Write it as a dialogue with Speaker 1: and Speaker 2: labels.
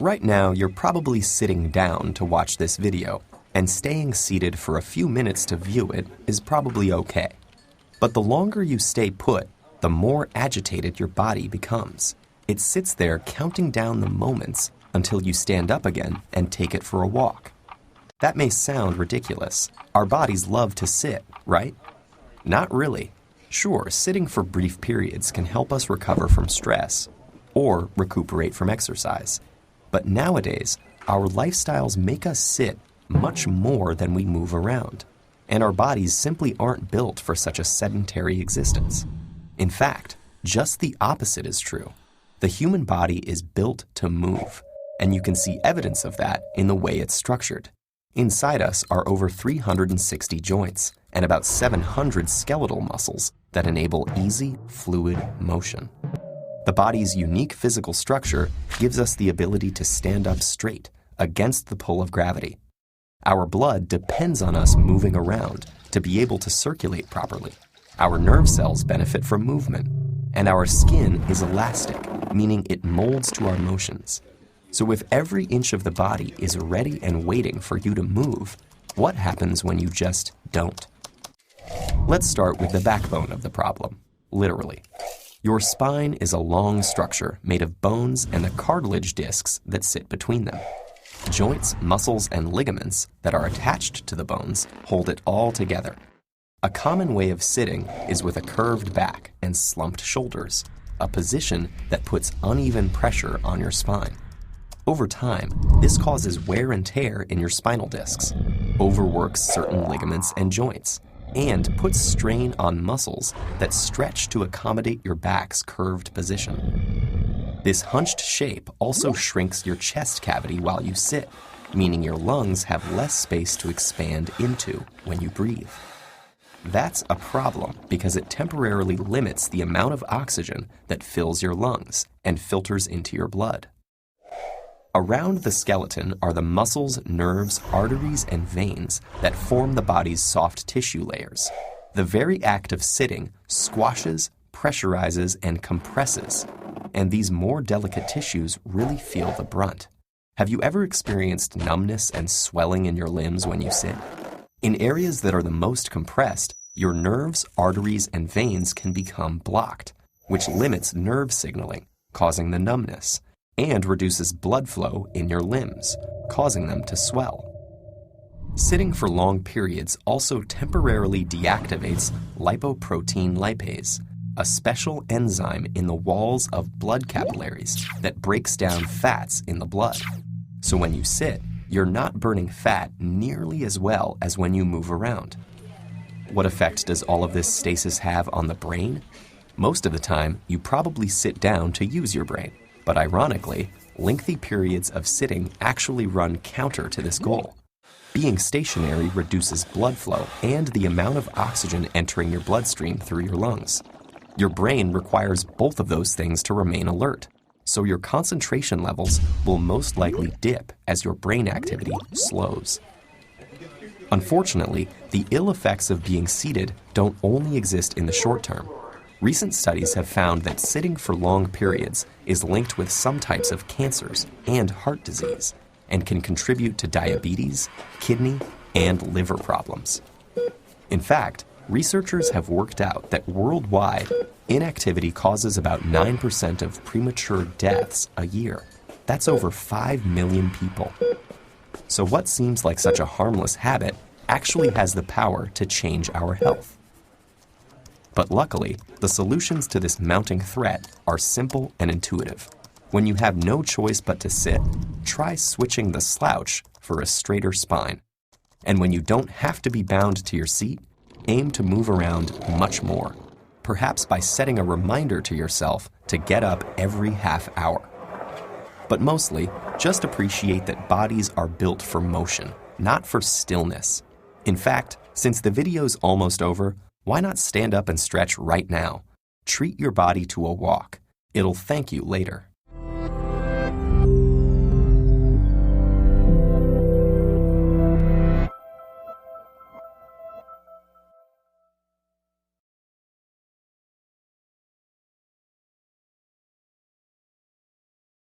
Speaker 1: Right now, you're probably sitting down to watch this video, and staying seated for a few minutes to view it is probably okay. But the longer you stay put, the more agitated your body becomes. It sits there counting down the moments until you stand up again and take it for a walk. That may sound ridiculous. Our bodies love to sit, right? Not really. Sure, sitting for brief periods can help us recover from stress or recuperate from exercise. But nowadays, our lifestyles make us sit much more than we move around, and our bodies simply aren't built for such a sedentary existence. In fact, just the opposite is true. The human body is built to move, and you can see evidence of that in the way it's structured. Inside us are over 360 joints and about 700 skeletal muscles that enable easy, fluid motion. The body's unique physical structure gives us the ability to stand up straight against the pull of gravity. Our blood depends on us moving around to be able to circulate properly. Our nerve cells benefit from movement, and our skin is elastic, meaning it molds to our motions. So if every inch of the body is ready and waiting for you to move, what happens when you just don't? Let's start with the backbone of the problem, literally. Your spine is a long structure made of bones and the cartilage discs that sit between them. Joints, muscles, and ligaments that are attached to the bones hold it all together. A common way of sitting is with a curved back and slumped shoulders, a position that puts uneven pressure on your spine. Over time, this causes wear and tear in your spinal discs, overworks certain ligaments and joints, and puts strain on muscles that stretch to accommodate your back's curved position. This hunched shape also shrinks your chest cavity while you sit, meaning your lungs have less space to expand into when you breathe. That's a problem because it temporarily limits the amount of oxygen that fills your lungs and filters into your blood. Around the skeleton are the muscles, nerves, arteries, and veins that form the body's soft tissue layers. The very act of sitting squashes, pressurizes, and compresses, and these more delicate tissues really feel the brunt. Have you ever experienced numbness and swelling in your limbs when you sit? In areas that are the most compressed, your nerves, arteries, and veins can become blocked, which limits nerve signaling, causing the numbness, and reduces blood flow in your limbs, causing them to swell. Sitting for long periods also temporarily deactivates lipoprotein lipase, a special enzyme in the walls of blood capillaries that breaks down fats in the blood. So when you sit, you're not burning fat nearly as well as when you move around. What effect does all of this stasis have on the brain? Most of the time, you probably sit down to use your brain. But ironically, lengthy periods of sitting actually run counter to this goal. Being stationary reduces blood flow and the amount of oxygen entering your bloodstream through your lungs. Your brain requires both of those things to remain alert, so your concentration levels will most likely dip as your brain activity slows. Unfortunately, the ill effects of being seated don't only exist in the short term. Recent studies have found that sitting for long periods is linked with some types of cancers and heart disease, and can contribute to diabetes, kidney, and liver problems. In fact, researchers have worked out that worldwide, inactivity causes about 9% of premature deaths a year. That's over 5 million people. So what seems like such a harmless habit actually has the power to change our health. But luckily, the solutions to this mounting threat are simple and intuitive. When you have no choice but to sit, try switching the slouch for a straighter spine. And when you don't have to be bound to your seat, aim to move around much more, perhaps by setting a reminder to yourself to get up every half hour. But mostly, just appreciate that bodies are built for motion, not for stillness. In fact, since the video's almost over, why not stand up and stretch right now? Treat your body to a walk. It'll thank you later.